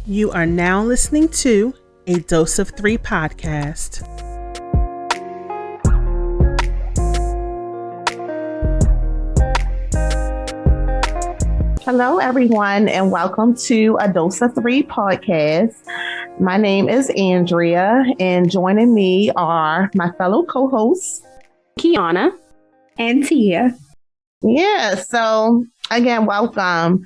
You are now listening to a Dose of Three podcast. Hello, everyone, and welcome to a Dose of Three podcast. My name is Andrea, and joining me are my fellow co-hosts, Kiana and Tia. Yeah, so again, welcome.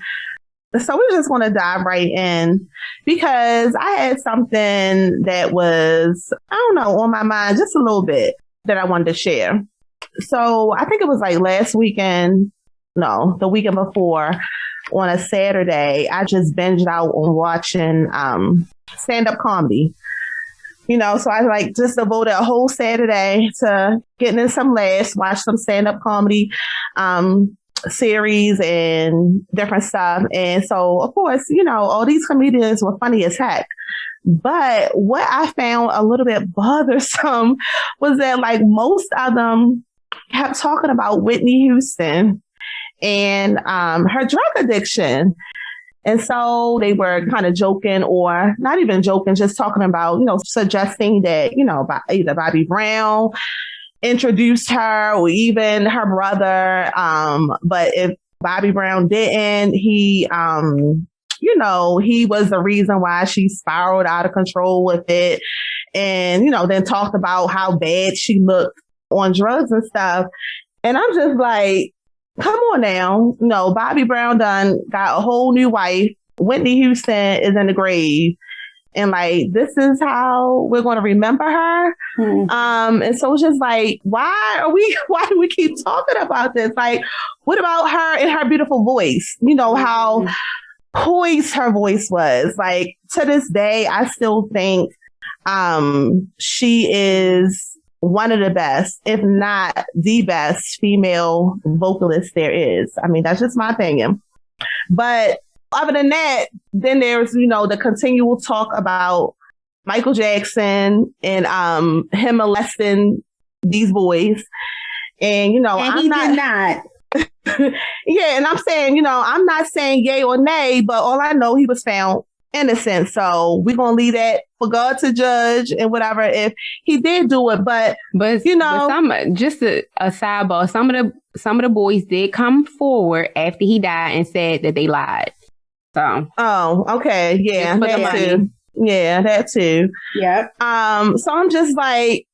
So we just want to dive right in because I had something that was, on my mind just a little bit that I wanted to share. So I think it was like last weekend, the weekend before, on a Saturday, I just binged out on watching stand-up comedy. So I just devoted a whole Saturday to getting in some laughs, watch some stand-up comedy series and different stuff. And so, of course, all these comedians were funny as heck. But what I found a little bit bothersome was that most of them kept talking about Whitney Houston and her drug addiction. And so they were kind of joking, or not even joking, just talking about, suggesting that, either Bobby Brown introduced her or even her brother. But if Bobby Brown didn't, he was the reason why she spiraled out of control with it. And, then talked about how bad she looked on drugs and stuff. And I'm just like, come on now. No, Bobby Brown done got a whole new wife. Whitney Houston is in the grave. And this is how we're going to remember her. Mm-hmm. And so it's just why do we keep talking about this? What about her and her beautiful voice? How poised her voice was. To this day, I still think she is one of the best, if not the best female vocalist there is. I mean, that's just my opinion. But other than that, then there's, the continual talk about Michael Jackson and him molesting these boys. And, and I'm not. Yeah, and I'm saying, I'm not saying yay or nay, but all I know, he was found innocent. So we're going to leave that for God to judge and whatever if he did do it. But just a sidebar, some of the boys did come forward after he died and said that they lied. So okay, yeah, that too. Yeah, that too. Yep. So I'm just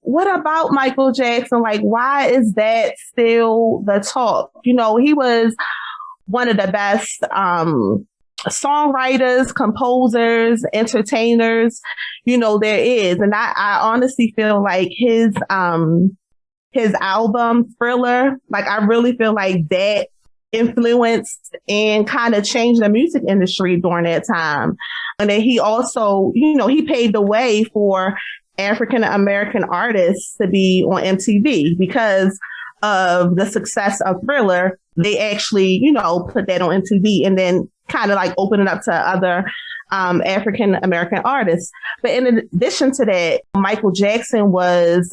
what about Michael Jackson? Why is that still the talk? He was one of the best songwriters, composers, entertainers, there is. And I honestly feel his album Thriller, I really feel that influenced and kind of changed the music industry during that time. And then he also, he paved the way for African American artists to be on MTV because of the success of Thriller. They actually, put that on MTV and then kind of open it up to other African American artists. But in addition to that, Michael Jackson was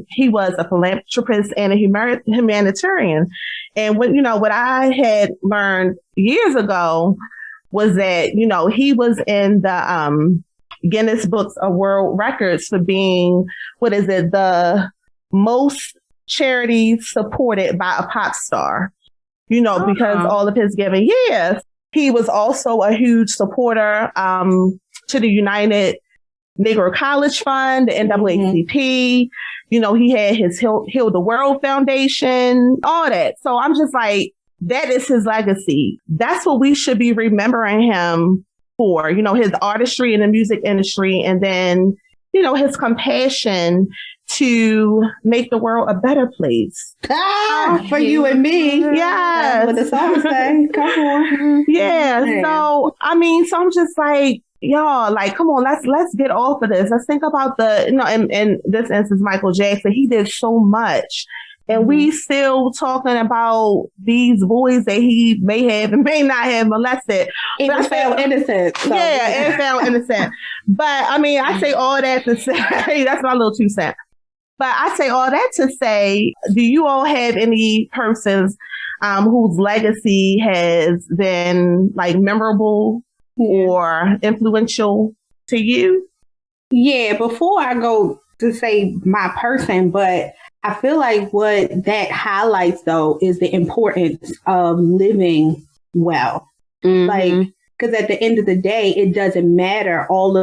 he was a philanthropist and a humanitarian. And what I had learned years ago was that he was in the Guinness Books of World Records for being the most charities supported by a pop star. Because all of his giving. Yes. He was also a huge supporter to the United Negro College Fund, the NAACP. He had his Heal the World Foundation, all that. So I'm just that is his legacy. That's what we should be remembering him for, his artistry in the music industry. And then, his compassion to make the world a better place. For you and me. Yes. That's what the song say. Come on. Yeah. So, I'm just y'all, come on, let's get off of this. Let's think about in this instance, Michael Jackson, he did so much. And we still talking about these boys that he may have and may not have molested. It was found innocent. So. Yeah, it found innocent. But I say all that to say, that's my little 2 cents. But I say all that to say, do you all have any persons whose legacy has been like memorable or influential to you? Yeah, before I go to say my person, but I feel like what that highlights though is the importance of living well. Mm-hmm. Like, because at the end of the day, it doesn't matter. All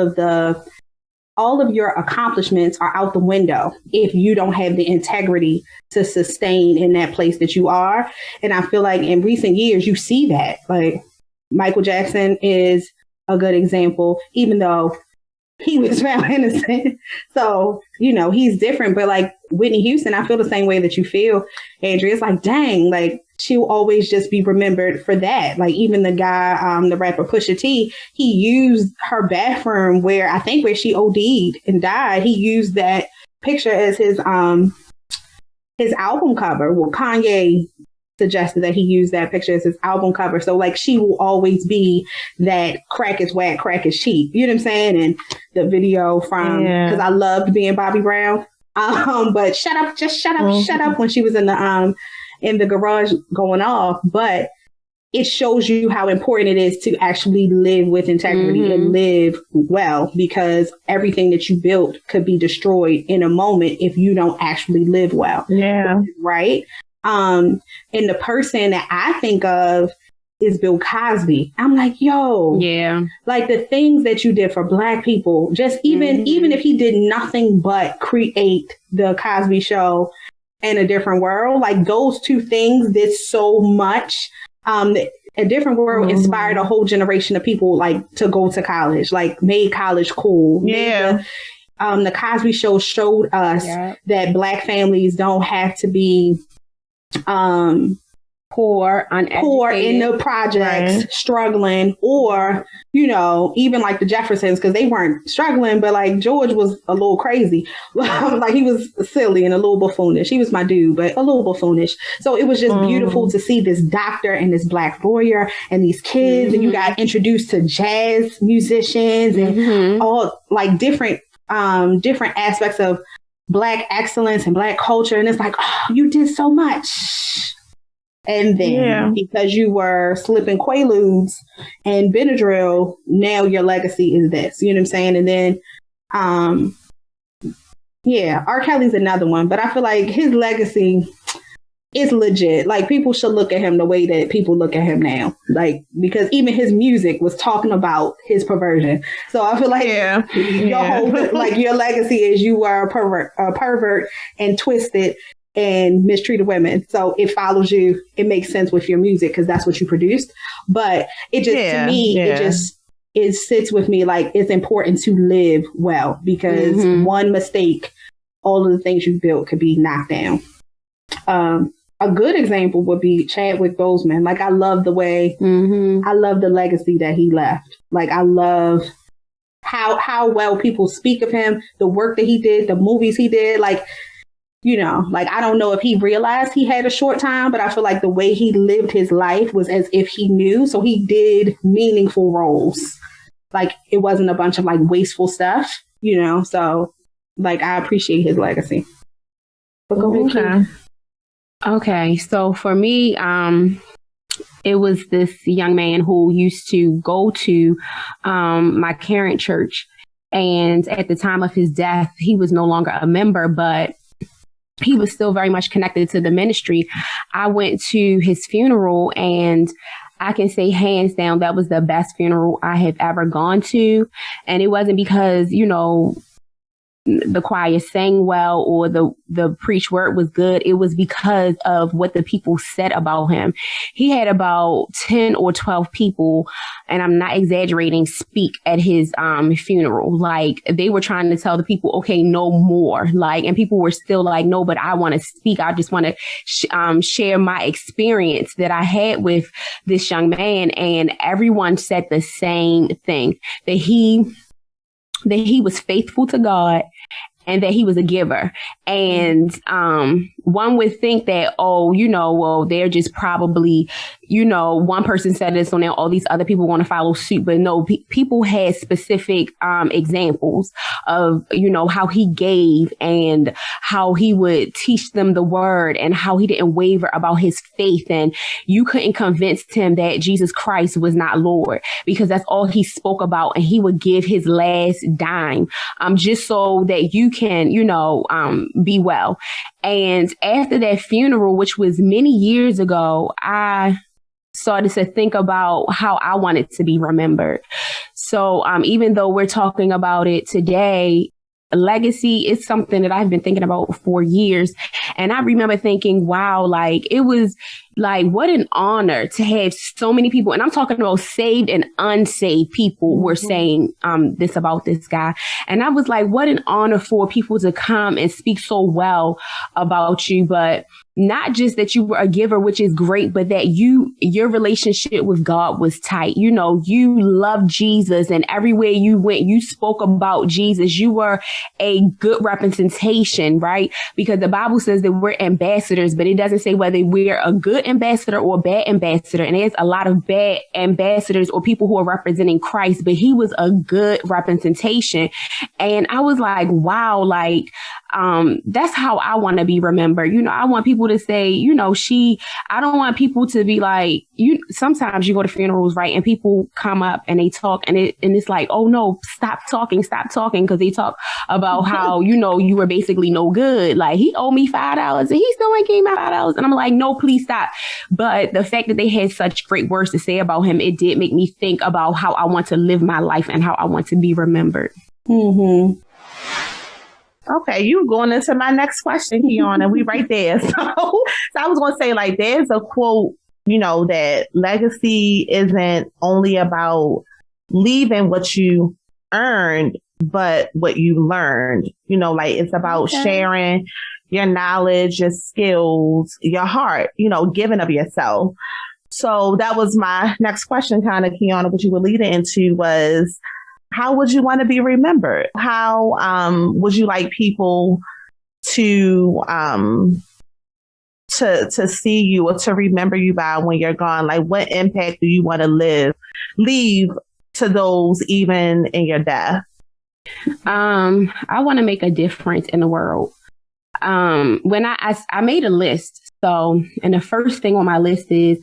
of your accomplishments are out the window if you don't have the integrity to sustain in that place that you are. And I feel like in recent years, you see that. Like Michael Jackson is a good example, even though he was found innocent. So, he's different. But like Whitney Houston, I feel the same way that you feel, Andrea. It's like, dang, like she'll always just be remembered for that. Like even the guy, the rapper Pusha T, he used her bathroom where she OD'd and died. He used that picture as his album cover. Well, Kanye suggested that he used that picture as his album cover. So like she will always be that crack is whack, crack is cheap. You know what I'm saying? And the video from, because I loved being Bobby Brown. But shut up when she was in the garage going off. But it shows you how important it is to actually live with integrity and live well, because everything that you built could be destroyed in a moment if you don't actually live well. Yeah. Right. And the person that I think of is Bill Cosby. I'm like, yo, yeah, like the things that you did for Black people, just even if he did nothing but create the Cosby Show and A Different World, like those two things did so much. A Different World inspired a whole generation of people like to go to college, like made college cool. Yeah. The Cosby Show showed us that Black families don't have to be poor in the projects, struggling, or even like the Jeffersons, because they weren't struggling, but like George was a little crazy. Like he was silly and a little buffoonish. He was my dude, but a little buffoonish. So it was just beautiful to see this doctor and this Black lawyer and these kids, and you got introduced to jazz musicians and all like different aspects of Black excellence and Black culture. And it's like, oh, you did so much. And then because you were slipping Quaaludes and Benadryl, now your legacy is this. You know what I'm saying? And then, R. Kelly's another one. But I feel like his legacy is legit. Like people should look at him the way that people look at him now. Like, because even his music was talking about his perversion. So I feel like your whole, like your legacy is you were a pervert and twisted and mistreated women. So it follows you. It makes sense with your music because that's what you produced. But it just, to me, it sits with me like it's important to live well, because one mistake, all of the things you built could be knocked down. A good example would be Chadwick Boseman. Like, I love the way, I love the legacy that he left. Like, I love how well people speak of him, the work that he did, the movies he did. Like, like, I don't know if he realized he had a short time, but I feel like the way he lived his life was as if he knew. So he did meaningful roles. Like, it wasn't a bunch of like wasteful stuff, So like, I appreciate his legacy. But go ahead. Okay, so for me, it was this young man who used to go to my current church. And at the time of his death, he was no longer a member, but he was still very much connected to the ministry. I went to his funeral, and I can say hands down, that was the best funeral I have ever gone to. And it wasn't because, the choir sang well or the preach word was good. It was because of what the people said about him. He had about 10 or 12 people, and I'm not exaggerating, speak at his funeral. Like, they were trying to tell the people, okay, no more. Like, and people were still like, no, but I want to speak. I just want to share my experience that I had with this young man. And everyone said the same thing, that he was faithful to God, and that he was a giver. And one would think that, oh, well, they're just probably, one person said this, so now all these other people want to follow suit. But no, people had specific examples of, how he gave and how he would teach them the word and how he didn't waver about his faith. And you couldn't convince him that Jesus Christ was not Lord, because that's all he spoke about. And he would give his last dime just so that you can, be well. And after that funeral, which was many years ago, I started to think about how I wanted to be remembered. So even though we're talking about it today, legacy is something that I've been thinking about for years. And I remember thinking, wow, like it was like, what an honor to have so many people. And I'm talking about saved and unsaved people were saying this about this guy. And I was like, what an honor for people to come and speak so well about you. But not just that you were a giver, which is great, but that your relationship with God was tight. You loved Jesus, and everywhere you went, you spoke about Jesus. You were a good representation, right? Because the Bible says that we're ambassadors, but it doesn't say whether we're a good ambassador or a bad ambassador. And there's a lot of bad ambassadors or people who are representing Christ, but he was a good representation. And I was like, wow, like, that's how I want to be remembered. I want people to say, I don't want people to be like, sometimes you go to funerals, right? And people come up and they talk and it's like, oh no, stop talking. Cause they talk about how, you were basically no good. Like he owed me $5 and he still ain't gave me $5. And I'm like, no, please stop. But the fact that they had such great words to say about him, it did make me think about how I want to live my life and how I want to be remembered. Mm-hmm. Okay, you going into my next question, Kiana. We right there. So I was going to say, like, there's a quote, that legacy isn't only about leaving what you earned, but what you learned. Like it's about sharing your knowledge, your skills, your heart, giving of yourself. So that was my next question, kind of, Kiana, what you were leading into was, how would you want to be remembered? How would you like people to see you or to remember you by when you're gone? Like, what impact do you want to leave to those even in your death? I want to make a difference in the world. When I made a list. So, and the first thing on my list is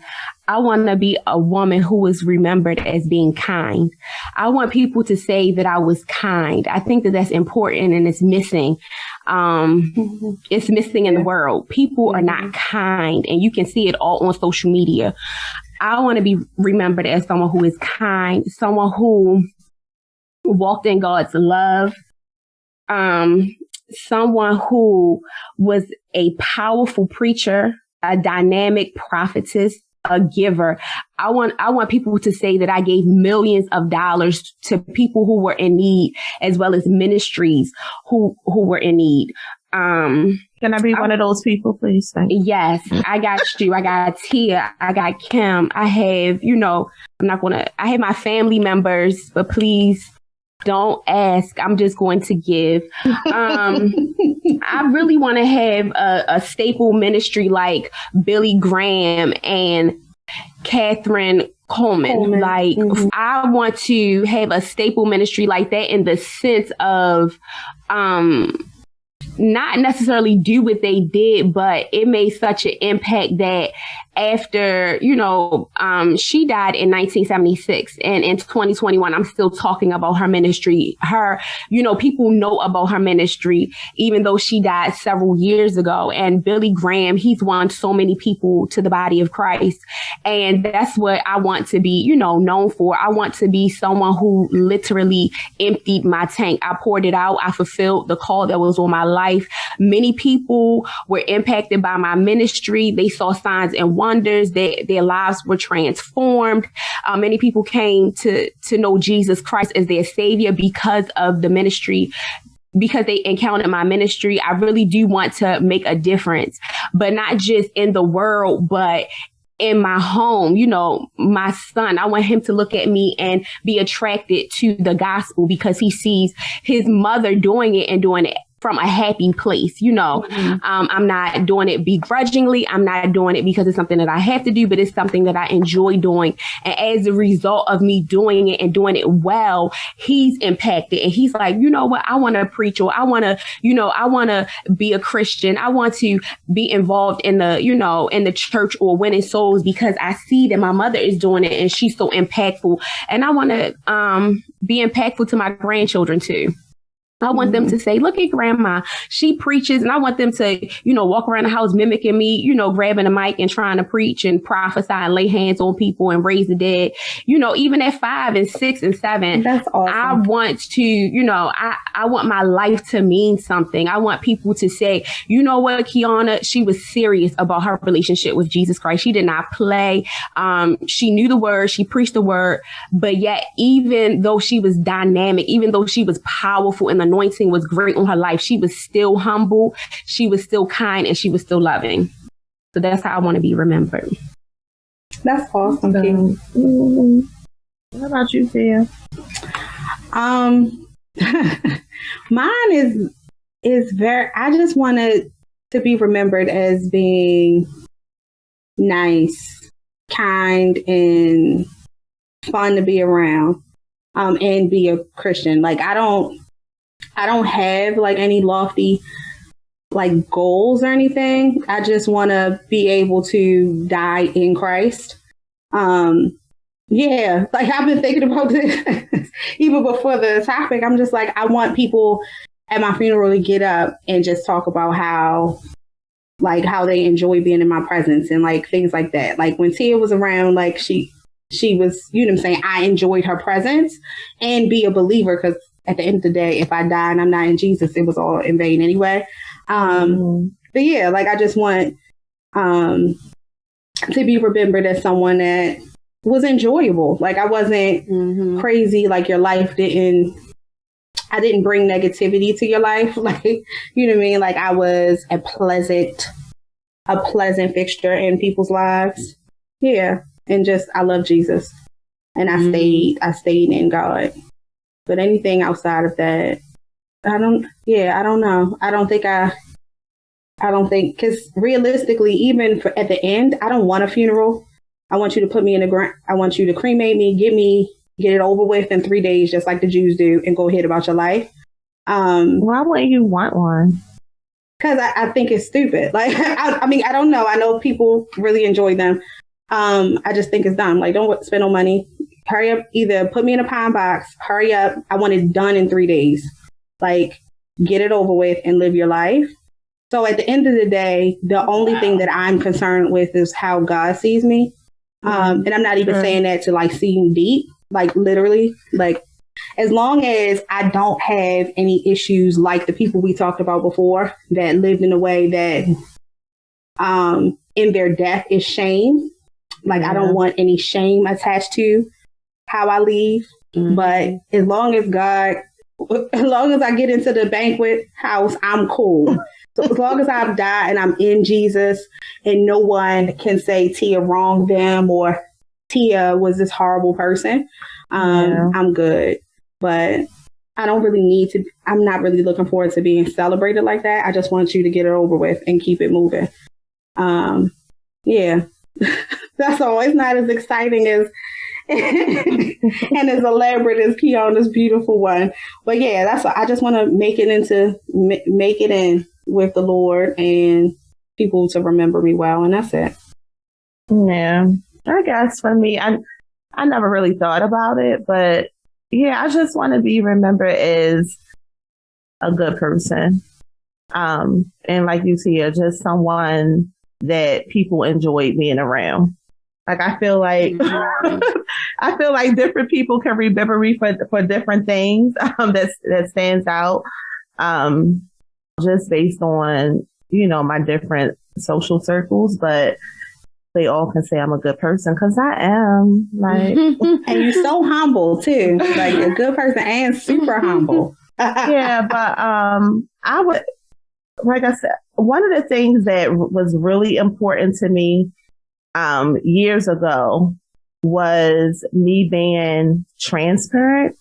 I want to be a woman who is remembered as being kind. I want people to say that I was kind. I think that that's important and it's missing. It's missing in the world. People are not kind, and you can see it all on social media. I want to be remembered as someone who is kind, someone who walked in God's love, someone who was a powerful preacher, a dynamic prophetess, a giver. I want people to say that I gave millions of dollars to people who were in need, as well as ministries who were in need. Can I be one of those people, please? Yes, I got you. I got Tia. I got Kim. I have, I have my family members, but please don't ask. I'm just going to give. I really want to have a staple ministry like Billy Graham and Catherine Coleman. Like, I want to have a staple ministry like that in the sense of not necessarily do what they did, but it made such an impact that after, she died in 1976, and in 2021, I'm still talking about her ministry. People know about her ministry, even though she died several years ago. And Billy Graham, he's won so many people to the body of Christ. And that's what I want to be, known for. I want to be someone who literally emptied my tank. I poured it out. I fulfilled the call that was on my life. Many people were impacted by my ministry. They saw signs and wonders. Their lives were transformed. Many people came to know Jesus Christ as their savior because of the ministry, because they encountered my ministry. I really do want to make a difference, but not just in the world, but in my home. My son, I want him to look at me and be attracted to the gospel because he sees his mother doing it and doing it from a happy place, you know. I'm not doing it begrudgingly. I'm not doing it because it's something that I have to do, but it's something that I enjoy doing. And as a result of me doing it and doing it well, he's impacted. And he's like, you know what? I want to preach, or I want to be a Christian. I want to be involved in the church or winning souls because I see that my mother is doing it and she's so impactful. And I want to be impactful to my grandchildren too. I want them to say, look at grandma, she preaches. And I want them to, walk around the house mimicking me, grabbing a mic and trying to preach and prophesy and lay hands on people and raise the dead, even at 5 and 6 and 7. That's awesome. I want to, I want my life to mean something. I want people to say, you know what, Kiana, she was serious about her relationship with Jesus Christ. She did not play. She knew the word. She preached the word. But yet, even though she was dynamic, even though she was powerful and the anointing was great on her life, she was still humble, she was still kind, and she was still loving. So that's how I want to be remembered. That's awesome. What about you, Tia? Mine is very, I just wanted to be remembered as being nice, kind, and fun to be around, and be a Christian. Like, I don't have like any lofty like goals or anything. I just want to be able to die in Christ. Yeah, like I've been thinking about this even before the topic. I'm just like, I want people at my funeral to get up and just talk about how they enjoy being in my presence and like things like that. Like when Tia was around, like she was, you know what I'm saying, I enjoyed her presence, and be a believer, because at the end of the day, if I die and I'm not in Jesus, it was all in vain anyway. But yeah, like I just want to be remembered as someone that was enjoyable. Like I wasn't crazy. Like I didn't bring negativity to your life. Like, you know what I mean? Like I was a pleasant fixture in people's lives. Yeah. And just, I love Jesus, and I stayed in God. But anything outside of that, I don't know. I don't think, because realistically, even at the end, I don't want a funeral. I want you to put me in the ground. I want you to cremate me, get it over with in 3 days, just like the Jews do, and go ahead about your life. Why wouldn't you want one? Because I think it's stupid. Like, I mean, I don't know. I know people really enjoy them. I just think it's dumb. Like, don't spend no money. Hurry up, either put me in a pine box, hurry up. I want it done in 3 days. Like, get it over with and live your life. So at the end of the day, the only thing that I'm concerned with is how God sees me. And I'm not even saying that to like seem deep, like literally, like as long as I don't have any issues like the people we talked about before that lived in a way that in their death is shame. Like I don't want any shame attached to how I leave. But as long as I get into the banquet house, I'm cool. So as long as I've died and I'm in Jesus and no one can say Tia wronged them or Tia was this horrible person, I'm good. But I don't really need to, I'm not really looking forward to being celebrated like that. I just want you to get it over with and keep it moving. Yeah, that's all. It's not as exciting as and as elaborate as Kiana's beautiful one. But yeah, that's all. I just want to make it in with the Lord and people to remember me well, and that's it. Yeah, I guess for me, I never really thought about it, but yeah, I just want to be remembered as a good person, and like you, Tia, just someone that people enjoyed being around. Like I feel like different people can remember me for different things that stands out. Just based on, my different social circles, but they all can say I'm a good person because I am. Like, and you're so humble too, like a good person and super humble. Yeah, but I would, like I said, one of the things that was really important to me years ago was me being transparent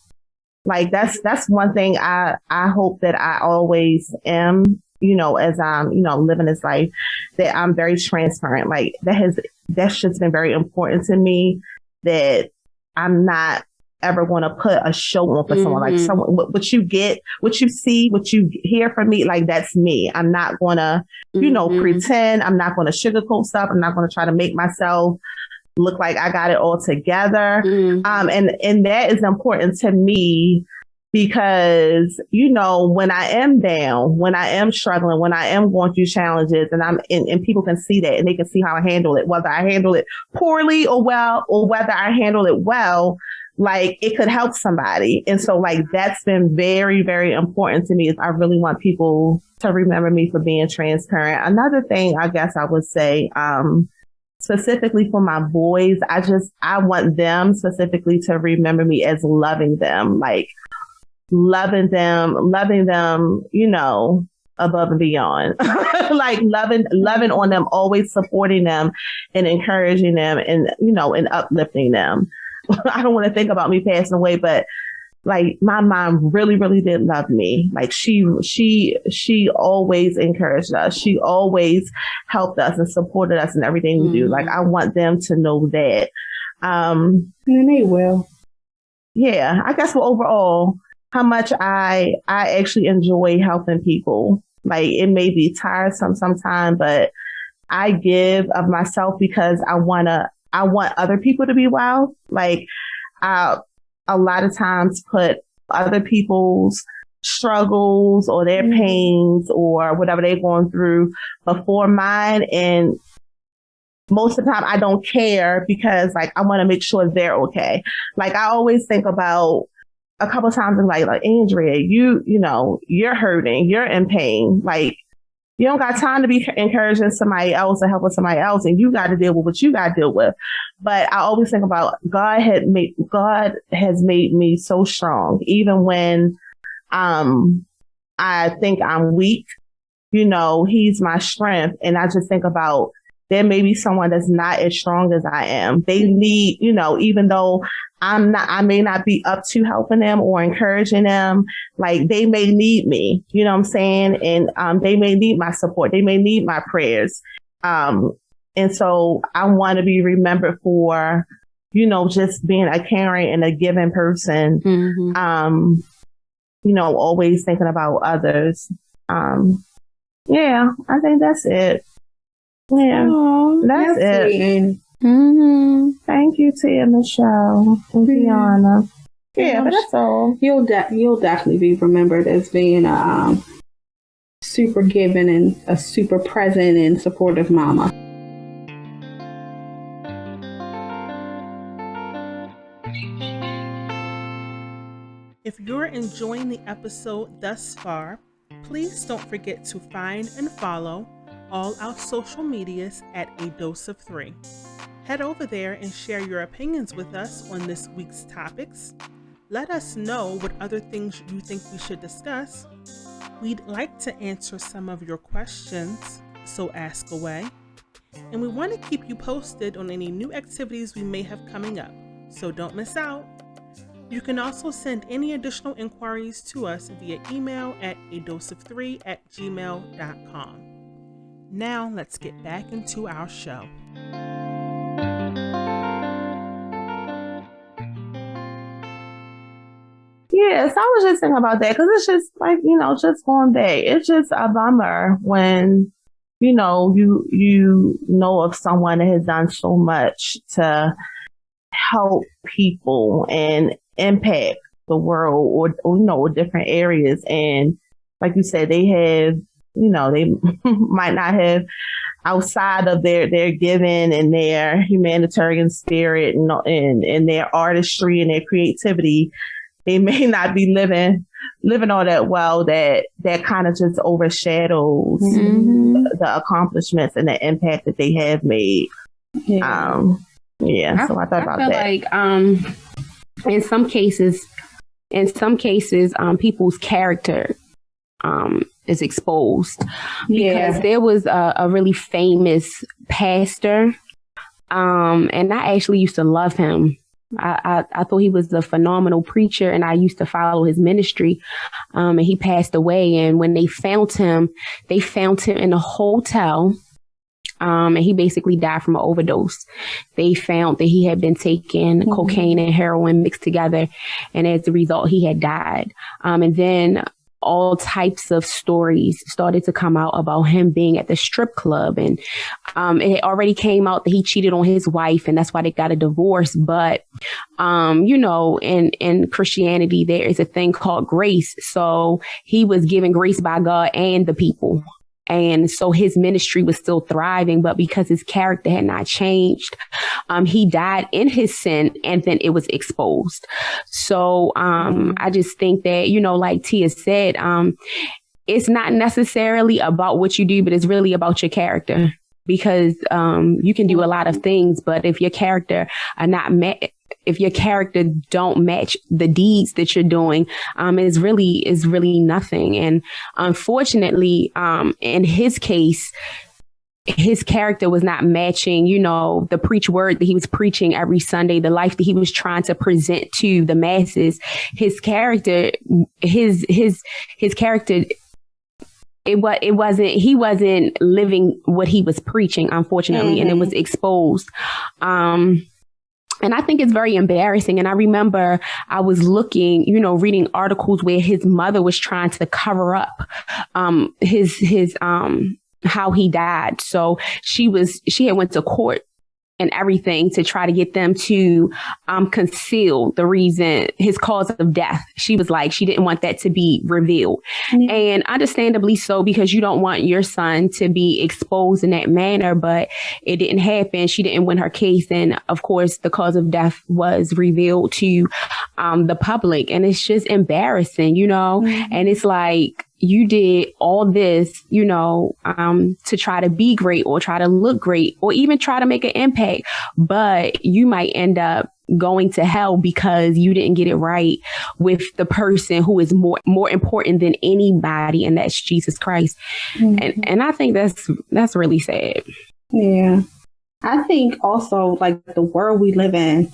Like that's one thing I hope that I always am, as I'm, living this life, that I'm very transparent. Like that's just been very important to me, that I'm not ever going to put a show on for someone. Like someone, what you get, what you see, what you hear from me, like that's me. I'm not going to, pretend. I'm not going to sugarcoat stuff. I'm not going to try to make myself look like I got it all together. And that is important to me because, when I am down, when I am struggling, when I am going through challenges, and people can see that and they can see how I handle it, whether I handle it poorly or well, or whether I handle it well, like it could help somebody. And so like, that's been very, very important to me. Is I really want people to remember me for being transparent. Another thing I guess I would say, specifically for my boys, I want them specifically to remember me as loving them, like loving them, above and beyond, like loving on them, always supporting them and encouraging them and, and uplifting them. I don't want to think about me passing away, but like my mom really, really did love me. Like she always encouraged us. She always helped us and supported us in everything we do. Like I want them to know that. And they will. Yeah, I guess overall, how much I actually enjoy helping people. Like it may be tiresome sometimes, but I give of myself because I want other people to be well. Like a lot of times put other people's struggles or their pains or whatever they're going through before mine. And most of the time I don't care because like, I want to make sure they're okay. Like I always think about a couple of times and like Andrea, you're hurting, you're in pain. Like you don't got time to be encouraging somebody else or helping somebody else, and you got to deal with what you got to deal with. But I always think about God has made me so strong, even when I think I'm weak. He's my strength, and I just think about there may be someone that's not as strong as I am. They need, even though I may not be up to helping them or encouraging them, like they may need me, you know what I'm saying? And they may need my support. They may need my prayers. And so I want to be remembered for, just being a caring and a giving person, always thinking about others. Yeah, I think that's it. Yeah, that's it. Thank you, Tia, Michelle, and Tiana. Yeah, but that's all. You'll definitely be remembered as being a super giving and a super present and supportive mama. If you're enjoying the episode thus far, please don't forget to find and follow all our social medias at A Dose of 3. Head over there and share your opinions with us on this week's topics. Let us know what other things you think we should discuss. We'd like to answer some of your questions, so ask away. And we want to keep you posted on any new activities we may have coming up, so don't miss out. You can also send any additional inquiries to us via email at adoseof3@gmail.com. Now let's get back into our show. Yes, I was just thinking about that because it's just like, just going back. It's just a bummer when, you know of someone that has done so much to help people and impact the world or different areas. And like you said, they have, they might not have outside of their giving and their humanitarian spirit and their artistry and their creativity, they may not be living all that well, that kind of just overshadows the accomplishments and the impact that they have made. Yeah. So I thought about that. Like in some cases, people's character is exposed because there was a really famous pastor, and I actually used to love him. I thought he was a phenomenal preacher, and I used to follow his ministry. And he passed away. And when they found him in a hotel. And he basically died from an overdose. They found that he had been taking cocaine and heroin mixed together. And as a result, he had died. And then all types of stories started to come out about him being at the strip club. And it already came out that he cheated on his wife, and that's why they got a divorce. But, in Christianity, there is a thing called grace. So he was given grace by God and the people. And so his ministry was still thriving, but because his character had not changed, he died in his sin, and then it was exposed. So I just think that, like Tia said, it's not necessarily about what you do, but it's really about your character. Because you can do a lot of things, but if your character are not met, if your character don't match the deeds that you're doing, is really nothing. And unfortunately, in his case, his character was not matching, the preach word that he was preaching every Sunday, the life that he was trying to present to the masses. His character, his character, he wasn't living what he was preaching, unfortunately, and it was exposed. And I think it's very embarrassing. And I remember I was looking, reading articles where his mother was trying to cover up his how he died. So she had went to court and everything to try to get them to conceal the reason, his cause of death. She was like, she didn't want that to be revealed. And understandably so, because you don't want your son to be exposed in that manner, but it didn't happen. She didn't win her case. And of course, the cause of death was revealed to the public. And it's just embarrassing, and it's like, you did all this, to try to be great or try to look great or even try to make an impact. But you might end up going to hell because you didn't get it right with the person who is more important than anybody. And that's Jesus Christ. And I think that's really sad. Yeah. I think also like the world we live in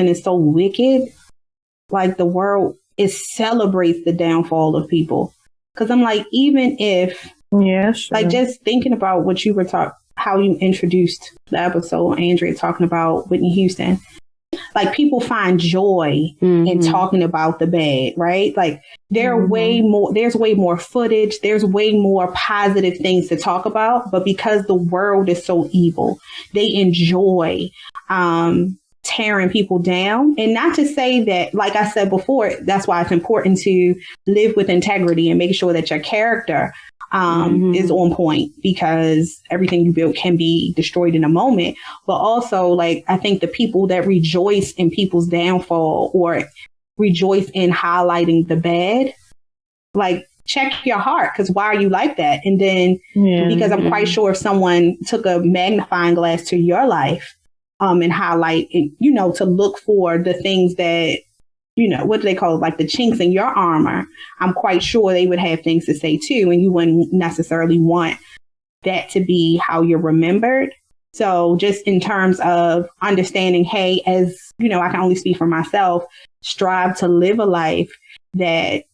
is so wicked. Like the world, it celebrates the downfall of people. Because I'm like, even if, like just thinking about what you were how you introduced the episode, Andrea, talking about Whitney Houston, like people find joy in talking about the bad, right? Like there's way more footage. There's way more positive things to talk about. But because the world is so evil, they enjoy, tearing people down. And not to say that, like I said before, that's why it's important to live with integrity and make sure that your character is on point, because everything you build can be destroyed in a moment. But also, like, I think the people that rejoice in people's downfall or rejoice in highlighting the bad, like, check your heart, because why are you like that? And then because I'm quite sure if someone took a magnifying glass to your life and highlight, to look for the things that, what do they call it? Like the chinks in your armor. I'm quite sure they would have things to say too. And you wouldn't necessarily want that to be how you're remembered. So just in terms of understanding, hey, as I can only speak for myself, strive to live a life that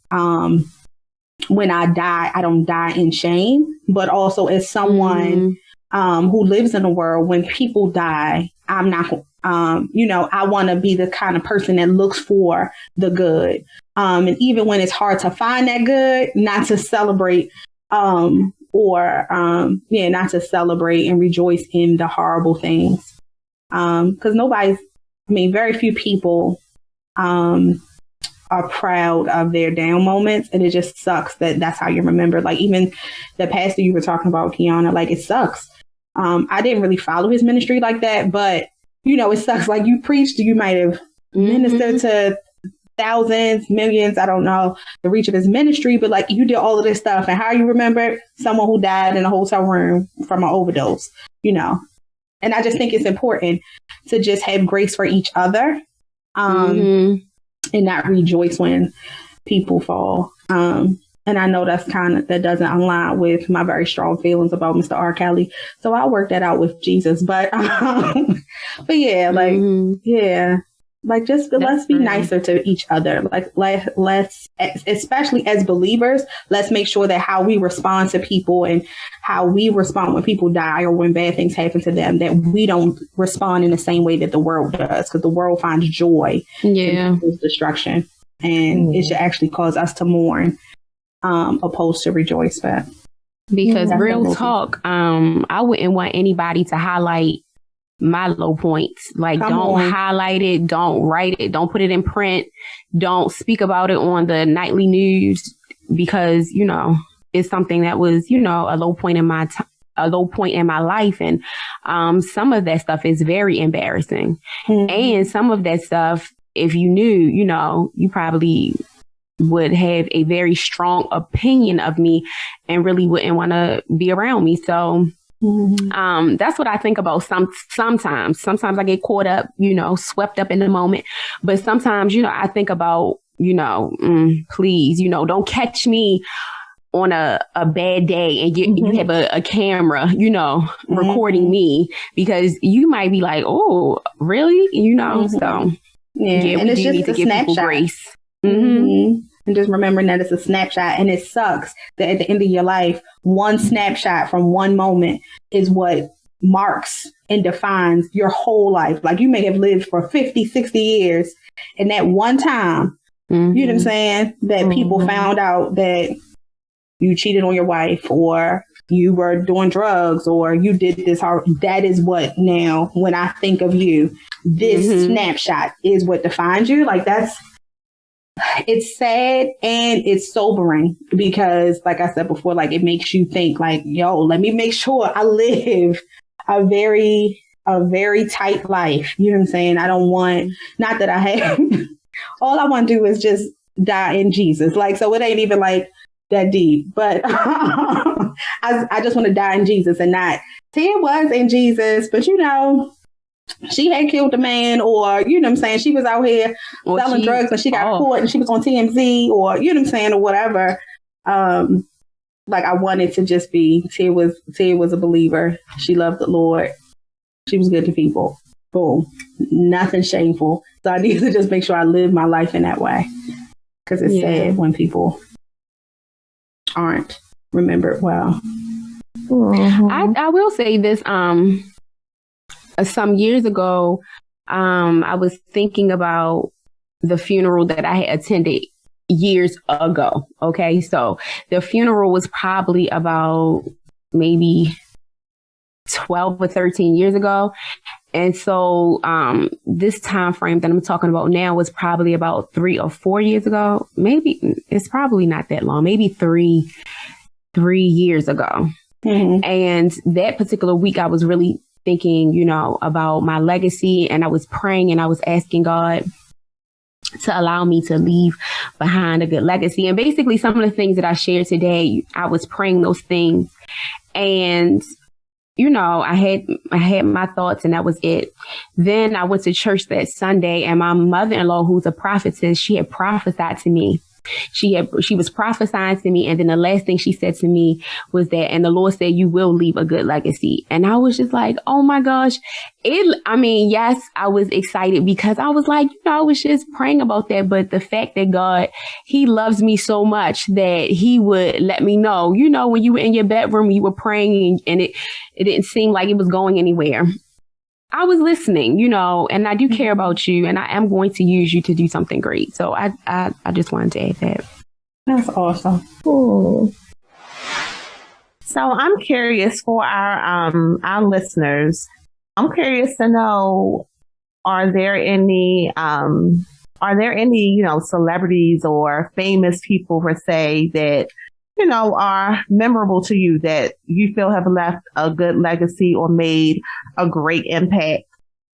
when I die, I don't die in shame, but also as someone who lives in a world when people die, I'm not, I want to be the kind of person that looks for the good. And even when it's hard to find that good, not to celebrate not to celebrate and rejoice in the horrible things. Because very few people are proud of their down moments. And it just sucks that that's how you're remembered. Like even the pastor you were talking about, Kiana, like it sucks. I didn't really follow his ministry like that, but it sucks. Like you preached, you might have ministered to thousands, millions, I don't know the reach of his ministry, but like you did all of this stuff. And how you remember someone who died in a hotel room from an overdose, And I just think it's important to just have grace for each other and not rejoice when people fall. And I know that doesn't align with my very strong feelings about Mr. R. Kelly. So I'll work that out with Jesus. But yeah, yeah. Like, let's be nicer to each other. Like, let's, especially as believers, let's make sure that how we respond to people and how we respond when people die or when bad things happen to them, that we don't respond in the same way that the world does, because the world finds joy in people's destruction. And it should actually cause us to mourn, opposed to rejoice. But because real talk, I wouldn't want anybody to highlight my low points. Like, don't highlight it, don't write it, don't put it in print, don't speak about it on the nightly news, because, you know, it's something that was, you know, a low point in my life. And some of that stuff is very embarrassing. And some of that stuff, if you knew, you know, you probably would have a very strong opinion of me and really wouldn't want to be around me. So that's what I think about sometimes. Sometimes I get caught up, you know, swept up in the moment. But sometimes, you know, I think about, you know, please, you know, don't catch me on a bad day and you have a camera, you know, recording me, because you might be like, oh, really? You know, so yeah, and we it's do just need to a give people snapshot. grace. And just remembering that it's a snapshot, and it sucks that at the end of your life, one snapshot from one moment is what marks and defines your whole life. Like, you may have lived for 50, 60 years, and that one time, you know what I'm saying, that people found out that you cheated on your wife, or you were doing drugs, or you did this hard. That is what now, when I think of you, this snapshot is what defines you. Like, it's sad and it's sobering, because, like I said before, like, it makes you think, like, yo, let me make sure I live a very tight life. You know what I'm saying? I don't want, not that I have, all I want to do is just die in Jesus. Like, so it ain't even like that deep, but I just want to die in Jesus, and not, Tia was in Jesus, but, you know, she had killed a man, or, you know what I'm saying, she was out here selling drugs and she got caught and she was on TMZ, or, you know what I'm saying, or whatever. Like, I wanted to just be, Tia was a believer. She loved the Lord. She was good to people. Boom. Nothing shameful. So I need to just make sure I live my life in that way, because it's sad when people aren't remembered well. I will say this, some years ago, I was thinking about the funeral that I had attended years ago. Okay, so the funeral was probably about maybe 12 or 13 years ago. And so this time frame that I'm talking about now was probably about 3 or 4 years ago. Maybe it's probably not that long, maybe three years ago. And that particular week, I was really thinking, you know, about my legacy, and I was praying and I was asking God to allow me to leave behind a good legacy. And basically, some of the things that I shared today, I was praying those things, and, you know, I had my thoughts, and that was it. Then I went to church that Sunday, and my mother-in-law, who's a prophetess, she had prophesied to me. She was prophesying to me. And then the last thing she said to me was that, and the Lord said, you will leave a good legacy. And I was just like, oh my gosh. Yes, I was excited, because I was like, you know, I was just praying about that. But the fact that God, he loves me so much that he would let me know, you know, when you were in your bedroom, you were praying and it didn't seem like it was going anywhere. I was listening, you know, and I do care about you, and I am going to use you to do something great. So I just wanted to add that. That's awesome. Cool. So I'm curious for our listeners. I'm curious to know, are there any, you know, celebrities or famous people, per se, that, you know, are memorable to you, that you feel have left a good legacy or made a great impact,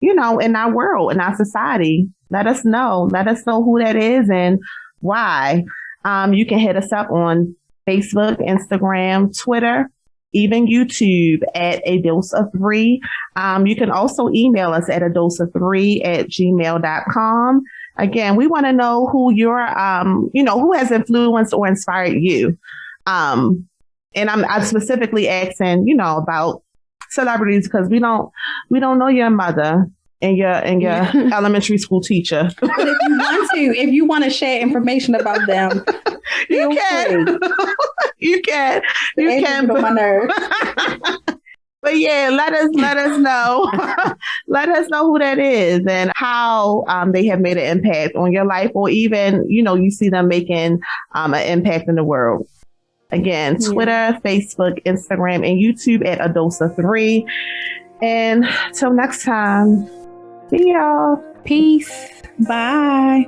you know, in our world, in our society? Let us know who that is and why. You can hit us up on Facebook, Instagram, Twitter, even YouTube at A Dose of Three. You can also email us at adoseof3@gmail.com. Again, we want to know who who has influenced or inspired you. And I'm specifically asking, about celebrities because we don't know your mother and your elementary school teacher. But if you want to share information about them, you can. You can. On my nerves. But yeah, let us know. Let us know who that is and how they have made an impact on your life, or even, you see them making an impact in the world. Again, Twitter, Facebook, Instagram, and YouTube at A Dose of 3. And till next time, see y'all. Peace. Bye.